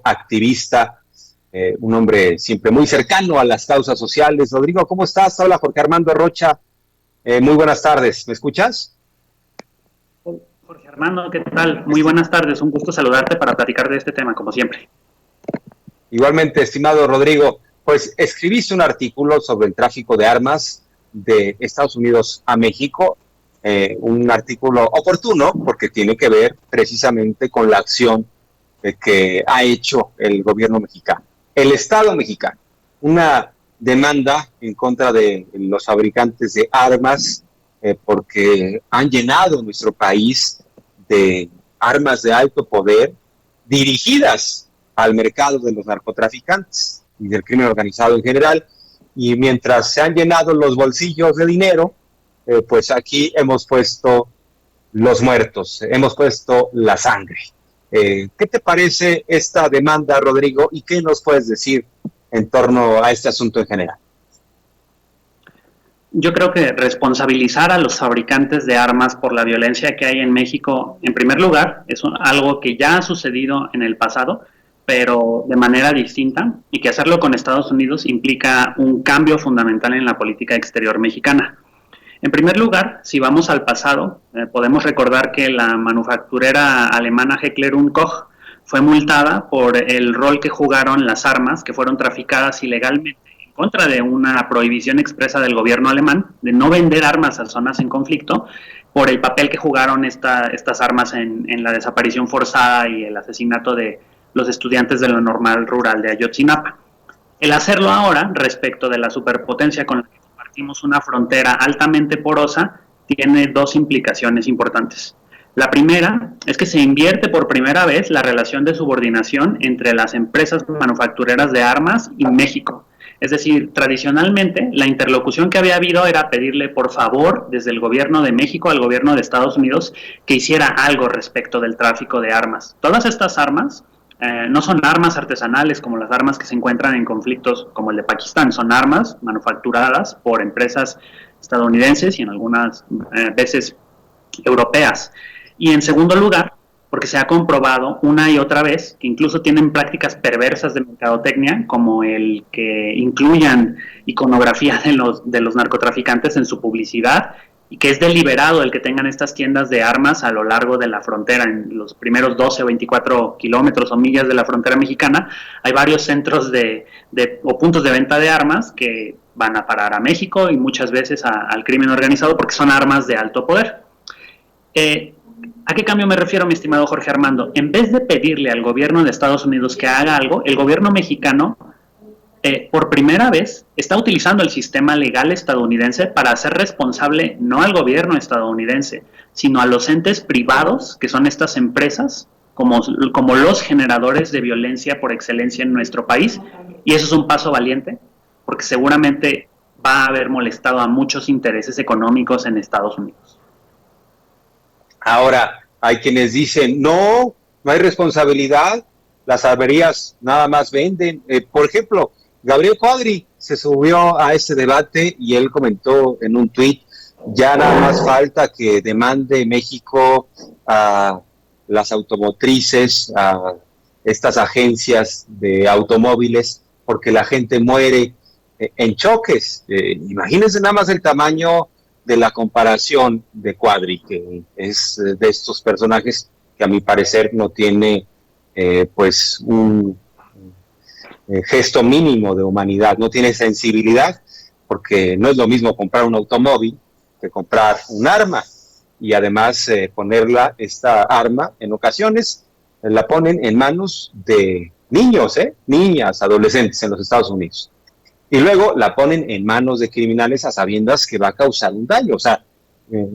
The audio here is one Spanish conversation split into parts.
activista, un hombre siempre muy cercano a las causas sociales. Rodrigo, ¿cómo estás? Habla Jorge Armando Rocha. Muy buenas tardes. ¿Me escuchas? Jorge Armando, ¿qué tal? Muy buenas tardes. Un gusto saludarte para platicar de este tema, como siempre. Igualmente, estimado Rodrigo, pues escribiste un artículo sobre el tráfico de armas de Estados Unidos a México, un artículo oportuno porque tiene que ver precisamente con la acción que ha hecho el gobierno mexicano, el Estado mexicano, una demanda en contra de los fabricantes de armas porque han llenado nuestro país de armas de alto poder dirigidas al mercado de los narcotraficantes y del crimen organizado en general. Y mientras se han llenado los bolsillos de dinero, pues aquí hemos puesto los muertos, hemos puesto la sangre. ¿Qué te parece esta demanda, Rodrigo? ¿Y qué nos puedes decir en torno a este asunto en general? Yo creo que responsabilizar a los fabricantes de armas por la violencia que hay en México, en primer lugar, es algo que ya ha sucedido en el pasado, pero de manera distinta, y que hacerlo con Estados Unidos implica un cambio fundamental en la política exterior mexicana. En primer lugar, si vamos al pasado, podemos recordar que la manufacturera alemana Heckler & Koch fue multada por el rol que jugaron las armas que fueron traficadas ilegalmente en contra de una prohibición expresa del gobierno alemán de no vender armas a zonas en conflicto, por el papel que jugaron estas armas en la desaparición forzada y el asesinato de los estudiantes de la normal rural de Ayotzinapa. El hacerlo ahora, respecto de la superpotencia con la que compartimos una frontera altamente porosa, tiene dos implicaciones importantes. La primera es que se invierte por primera vez la relación de subordinación entre las empresas manufactureras de armas y México. Es decir, tradicionalmente la interlocución que había habido era pedirle por favor desde el gobierno de México al gobierno de Estados Unidos que hiciera algo respecto del tráfico de armas. Todas estas armas no son armas artesanales como las armas que se encuentran en conflictos como el de Pakistán, son armas manufacturadas por empresas estadounidenses y en algunas veces europeas. Y en segundo lugar, porque se ha comprobado una y otra vez que incluso tienen prácticas perversas de mercadotecnia, como el que incluyan iconografía de los narcotraficantes en su publicidad, y que es deliberado el que tengan estas tiendas de armas a lo largo de la frontera, en los primeros 12 o 24 kilómetros o millas de la frontera mexicana, hay varios centros o puntos de venta de armas que van a parar a México y muchas veces al crimen organizado porque son armas de alto poder. ¿A qué cambio me refiero, mi estimado Jorge Armando? En vez de pedirle al gobierno de Estados Unidos que haga algo, el gobierno mexicano por primera vez está utilizando el sistema legal estadounidense para hacer responsable no al gobierno estadounidense, sino a los entes privados, que son estas empresas, como los generadores de violencia por excelencia en nuestro país. Y eso es un paso valiente, porque seguramente va a haber molestado a muchos intereses económicos en Estados Unidos. Ahora, hay quienes dicen, no hay responsabilidad, las averías nada más venden. Por ejemplo, Gabriel Cuadri se subió a ese debate y él comentó en un tuit, ya nada más falta que demande México a las automotrices, a estas agencias de automóviles, porque la gente muere en choques. Imagínense nada más el tamaño de la comparación de Cuadri, que es de estos personajes que a mi parecer no tiene pues un gesto mínimo de humanidad, no tiene sensibilidad, porque no es lo mismo comprar un automóvil que comprar un arma, y además ponerla, esta arma, en ocasiones la ponen en manos de niños, niñas, adolescentes en los Estados Unidos, y luego la ponen en manos de criminales a sabiendas que va a causar un daño. O sea,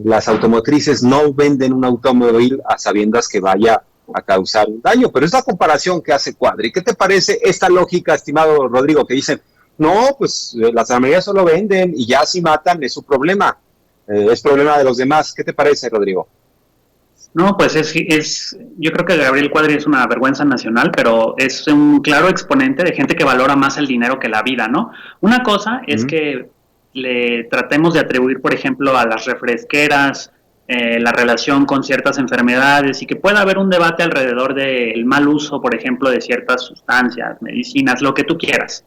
las automotrices no venden un automóvil a sabiendas que vaya a causar un daño, pero es la comparación que hace Cuadri. ¿Qué te parece esta lógica, estimado Rodrigo, que dicen, no, pues las armerías solo venden y ya si matan es su problema, es problema de los demás? ¿Qué te parece, Rodrigo? No, pues yo creo que Gabriel Cuadri es una vergüenza nacional, pero es un claro exponente de gente que valora más el dinero que la vida, ¿no? Una cosa es que le tratemos de atribuir, por ejemplo, a las refresqueras la relación con ciertas enfermedades y que pueda haber un debate alrededor del mal uso, por ejemplo, de ciertas sustancias, medicinas, lo que tú quieras.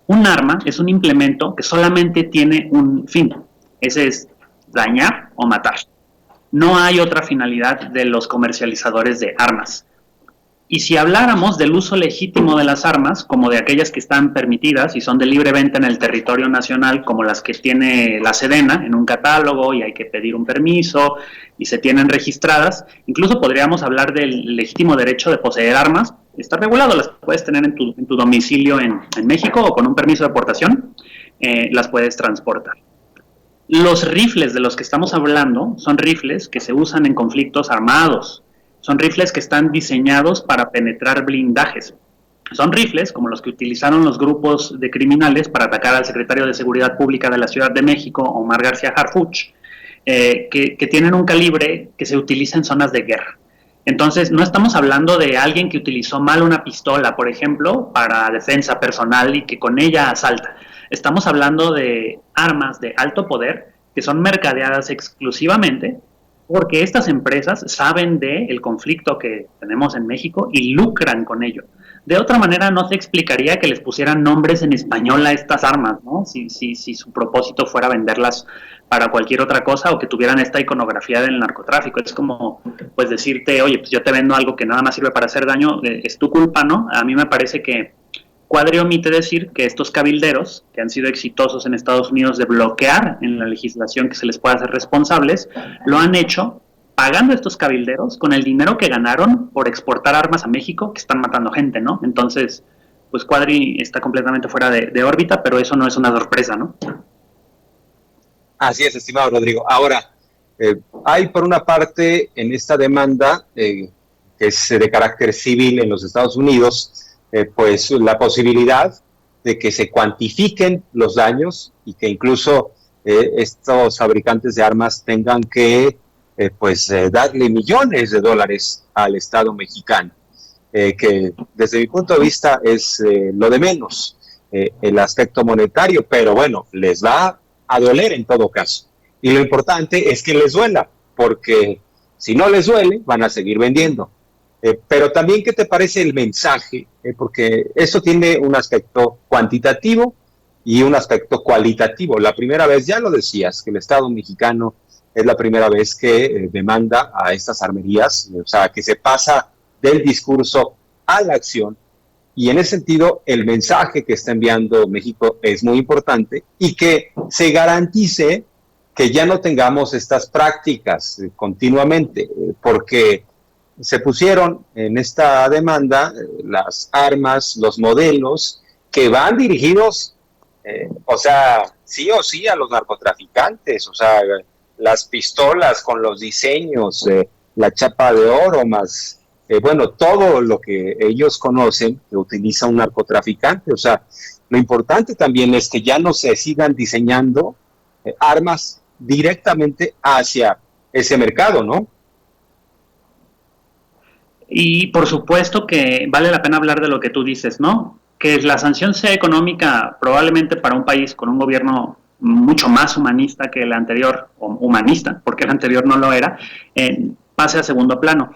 Un arma es un implemento que solamente tiene un fin, ese es dañar o matar. No hay otra finalidad de los comercializadores de armas. Y si habláramos del uso legítimo de las armas, como de aquellas que están permitidas y son de libre venta en el territorio nacional, como las que tiene la Sedena en un catálogo y hay que pedir un permiso y se tienen registradas, incluso podríamos hablar del legítimo derecho de poseer armas. Está regulado, las puedes tener en tu domicilio en México o con un permiso de aportación, las puedes transportar. Los rifles de los que estamos hablando son rifles que se usan en conflictos armados. Son rifles que están diseñados para penetrar blindajes. Son rifles como los que utilizaron los grupos de criminales para atacar al secretario de Seguridad Pública de la Ciudad de México, Omar García Harfuch, que tienen un calibre que se utiliza en zonas de guerra. Entonces, no estamos hablando de alguien que utilizó mal una pistola, por ejemplo, para defensa personal y que con ella asalta. Estamos hablando de armas de alto poder que son mercadeadas exclusivamente porque estas empresas saben del conflicto que tenemos en México y lucran con ello. De otra manera, no se explicaría que les pusieran nombres en español a estas armas, ¿no? Si su propósito fuera venderlas para cualquier otra cosa o que tuvieran esta iconografía del narcotráfico. Es como, pues, decirte, oye, pues yo te vendo algo que nada más sirve para hacer daño, es tu culpa, ¿no? A mí me parece que Cuadri omite decir que estos cabilderos, que han sido exitosos en Estados Unidos de bloquear en la legislación que se les pueda hacer responsables, lo han hecho pagando a estos cabilderos con el dinero que ganaron por exportar armas a México que están matando gente, ¿no? Entonces, pues Cuadri está completamente fuera de órbita, pero eso no es una sorpresa, ¿no? Así es, estimado Rodrigo. Ahora, hay por una parte en esta demanda, que es de carácter civil en los Estados Unidos, pues la posibilidad de que se cuantifiquen los daños y que incluso estos fabricantes de armas tengan que darle millones de dólares al Estado mexicano, que desde mi punto de vista es lo de menos, el aspecto monetario, pero bueno, les va a doler en todo caso. Y lo importante es que les duela, porque si no les duele, van a seguir vendiendo. Pero también, ¿qué te parece el mensaje? Porque eso tiene un aspecto cuantitativo y un aspecto cualitativo. La primera vez, ya lo decías, que el Estado mexicano es la primera vez que demanda a estas armerías, o sea, que se pasa del discurso a la acción. Y en ese sentido, el mensaje que está enviando México es muy importante y que se garantice que ya no tengamos estas prácticas continuamente, porque se pusieron en esta demanda las armas, los modelos que van dirigidos, o sea, sí o sí a los narcotraficantes, o sea, las pistolas con los diseños, la chapa de oro más, bueno, todo lo que ellos conocen que utiliza un narcotraficante. O sea, lo importante también es que ya no se sigan diseñando armas directamente hacia ese mercado, ¿no? Y por supuesto que vale la pena hablar de lo que tú dices, ¿no? Que la sanción sea económica probablemente para un país con un gobierno mucho más humanista que el anterior, o humanista, porque el anterior no lo era, pase a segundo plano.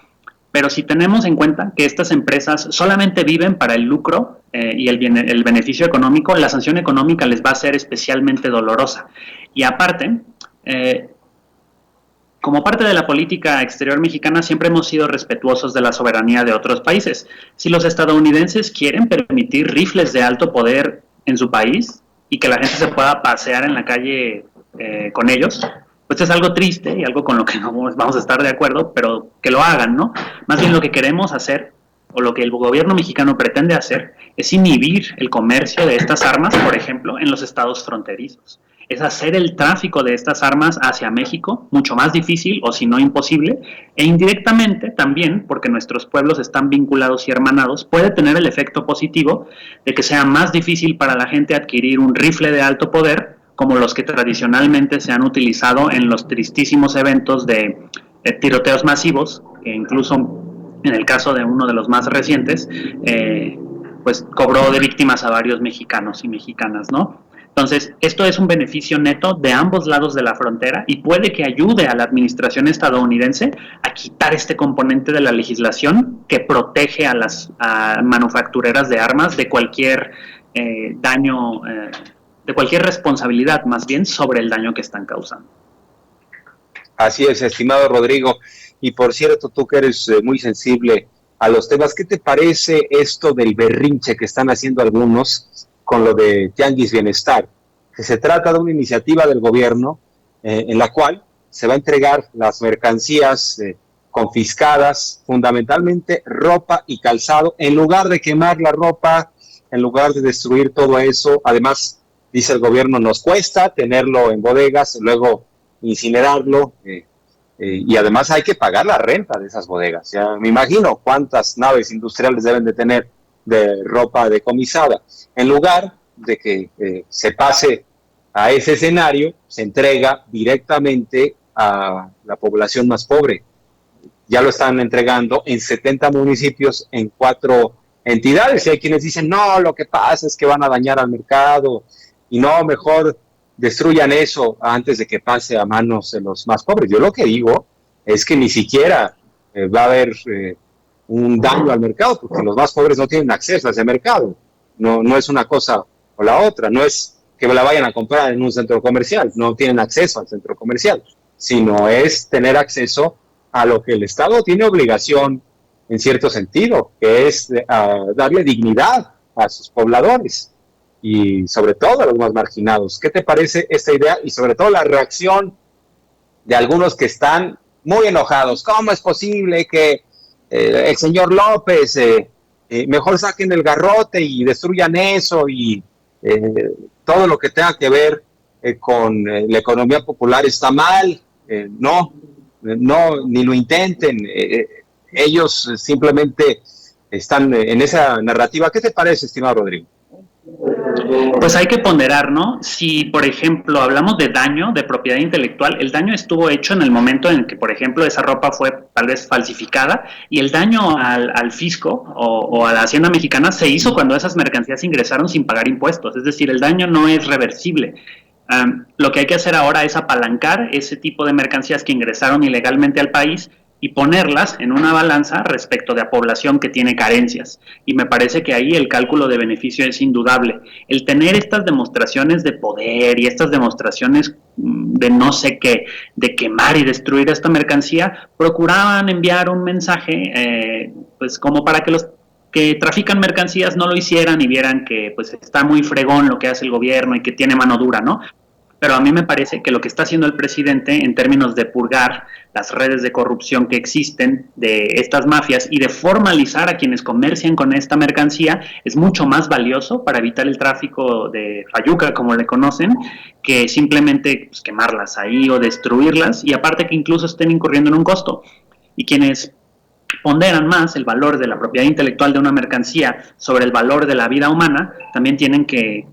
Pero si tenemos en cuenta que estas empresas solamente viven para el lucro y el beneficio económico, la sanción económica les va a ser especialmente dolorosa. Y aparte, como parte de la política exterior mexicana, siempre hemos sido respetuosos de la soberanía de otros países. Si los estadounidenses quieren permitir rifles de alto poder en su país y que la gente se pueda pasear en la calle con ellos, pues es algo triste y algo con lo que no vamos a estar de acuerdo, pero que lo hagan, ¿no? Más bien lo que queremos hacer, o lo que el gobierno mexicano pretende hacer, es inhibir el comercio de estas armas, por ejemplo, en los estados fronterizos. Es hacer el tráfico de estas armas hacia México mucho más difícil, o si no imposible, e indirectamente también, porque nuestros pueblos están vinculados y hermanados, puede tener el efecto positivo de que sea más difícil para la gente adquirir un rifle de alto poder, como los que tradicionalmente se han utilizado en los tristísimos eventos de tiroteos masivos, que incluso en el caso de uno de los más recientes, pues cobró de víctimas a varios mexicanos y mexicanas, ¿no? Entonces, esto es un beneficio neto de ambos lados de la frontera y puede que ayude a la administración estadounidense a quitar este componente de la legislación que protege a las manufactureras de armas de cualquier daño, de cualquier responsabilidad, más bien, sobre el daño que están causando. Así es, estimado Rodrigo. Y por cierto, tú que eres muy sensible a los temas, ¿qué te parece esto del berrinche que están haciendo algunos con lo de Tianguis Bienestar? Que se trata de una iniciativa del gobierno en la cual se va a entregar las mercancías confiscadas, fundamentalmente ropa y calzado, en lugar de quemar la ropa, en lugar de destruir todo eso. Además, dice el gobierno, nos cuesta tenerlo en bodegas, luego incinerarlo, y además hay que pagar la renta de esas bodegas. Ya me imagino cuántas naves industriales deben de tener de ropa decomisada. En lugar de que se pase a ese escenario, se entrega directamente a la población más pobre. Ya lo están entregando en 70 municipios, en 4 entidades, y hay quienes dicen, no, lo que pasa es que van a dañar al mercado, y no, mejor destruyan eso antes de que pase a manos de los más pobres. Yo lo que digo es que ni siquiera va a haber un daño al mercado, porque los más pobres no tienen acceso a ese mercado. No es una cosa o la otra, no es que la vayan a comprar en un centro comercial, no tienen acceso al centro comercial, sino es tener acceso a lo que el Estado tiene obligación en cierto sentido, que es darle dignidad a sus pobladores y sobre todo a los más marginados. ¿Qué te parece esta idea? Y sobre todo la reacción de algunos que están muy enojados. ¿Cómo es posible que el señor López mejor saquen el garrote y destruyan eso y todo lo que tenga que ver con la economía popular está mal? No, ni lo intenten. Ellos simplemente están en esa narrativa. ¿Qué te parece, estimado Rodrigo? Pues hay que ponderar, ¿no? Si, por ejemplo, hablamos de daño, de propiedad intelectual, el daño estuvo hecho en el momento en que, por ejemplo, esa ropa fue tal vez falsificada y el daño al fisco o a la hacienda mexicana se hizo cuando esas mercancías ingresaron sin pagar impuestos. Es decir, el daño no es reversible. Lo que hay que hacer ahora es apalancar ese tipo de mercancías que ingresaron ilegalmente al país y ponerlas en una balanza respecto de la población que tiene carencias. Y me parece que ahí el cálculo de beneficio es indudable. El tener estas demostraciones de poder y estas demostraciones de no sé qué, de quemar y destruir esta mercancía, procuraban enviar un mensaje, pues como para que los que trafican mercancías no lo hicieran y vieran que pues está muy fregón lo que hace el gobierno y que tiene mano dura, ¿no? Pero a mí me parece que lo que está haciendo el presidente en términos de purgar las redes de corrupción que existen de estas mafias y de formalizar a quienes comercian con esta mercancía es mucho más valioso para evitar el tráfico de fayuca, como le conocen, que simplemente pues, quemarlas ahí o destruirlas, y aparte que incluso estén incurriendo en un costo. Y quienes ponderan más el valor de la propiedad intelectual de una mercancía sobre el valor de la vida humana, también tienen que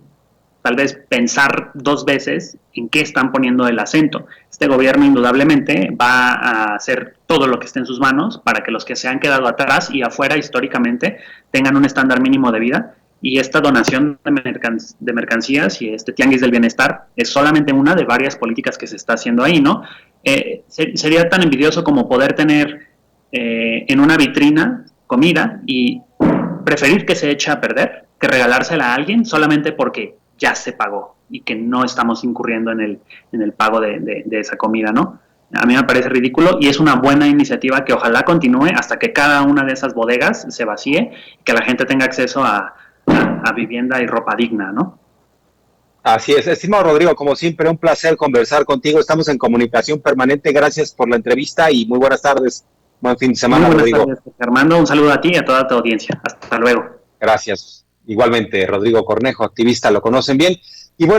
tal vez pensar 2 veces en qué están poniendo el acento. Este gobierno indudablemente va a hacer todo lo que esté en sus manos para que los que se han quedado atrás y afuera históricamente tengan un estándar mínimo de vida, y esta donación de mercancías y este tianguis del bienestar es solamente una de varias políticas que se está haciendo ahí, ¿no? Sería tan envidioso como poder tener en una vitrina comida y preferir que se eche a perder que regalársela a alguien solamente porque ya se pagó y que no estamos incurriendo en el pago de esa comida, ¿no? A mí me parece ridículo y es una buena iniciativa que ojalá continúe hasta que cada una de esas bodegas se vacíe y que la gente tenga acceso a vivienda y ropa digna, ¿no? Así es, estimado Rodrigo, como siempre, un placer conversar contigo. Estamos en comunicación permanente. Gracias por la entrevista y muy buenas tardes. Buen fin de semana, Rodrigo. Buenas tardes, Armando. Un saludo a ti y a toda tu audiencia. Hasta luego. Gracias. Igualmente, Rodrigo Cornejo, activista, lo conocen bien. Y bueno,